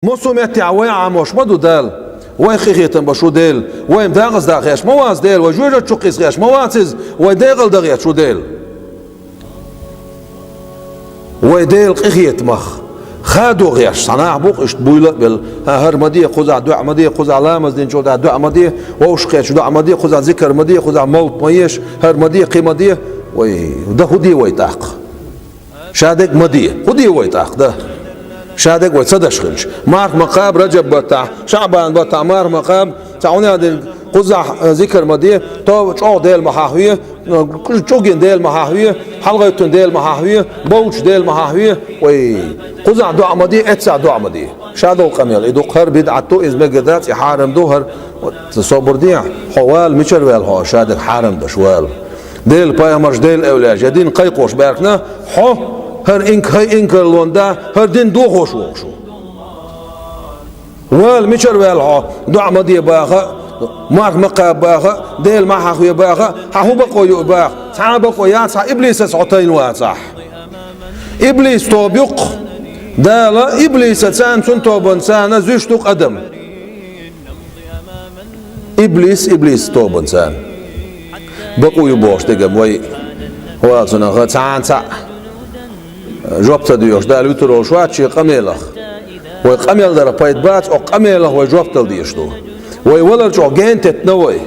موسوميتي عوي عموش مدو دال وين خيخيتن بشو ديل وين داغز داغيش مواز ديل وجوجة تشوقيس غيش مواتز ويداغل داغيش شو ديل ويديل خيخيت مخ خادو غيش صناع بوق اشت بويلة بل هر مدية خزع دعا مدية خزع لامز دين شو دعا مدية ووش خيش دعا مدية خزع ذكر مدية خزع موت ميش هر مدية قي مدية وده هدي ويتاق شادق مدية هدي ويتاق ده شادق ويتصدش خنش مارك مقاب رجب بتاع شعبان بتاع مار مقاب تعوني هذا قزع ذكر مدية تو شو ديل محاوية شوجين ديل محاوية حلقة ديل محاوية بوش ديل محاوية وي قزع دعاء مدية اتسع دعاء مدية شادو قميل إدو قهر بدعتو إز مجدات يحارم دوهر تصبر ديع حوال مشر ويل هو شادق حارم دشوال ديل بايمرش ديل أولاج يدين قيقوش باركنا حو هر إنك لوندا هر دين دو خوش وخشو وال مشر ويل هو دعاء مدية باخا مارك مقاب باخا ديل ما خويا باخا هو بقوي باخ صح بقوي صح إبليس سعتين واصح إبليس توبيق دالا إبليس سان سنتوبن سان زوجتو قدم إبليس توبن سان بقوي بوش تجمع وي هو أصلا غتسان سا جوبت ديوش دال يترو شوات شيء قميلة وقميل در بايد بات أو قميلة وجوبت ديشتو وي ولا جو جنت تنوي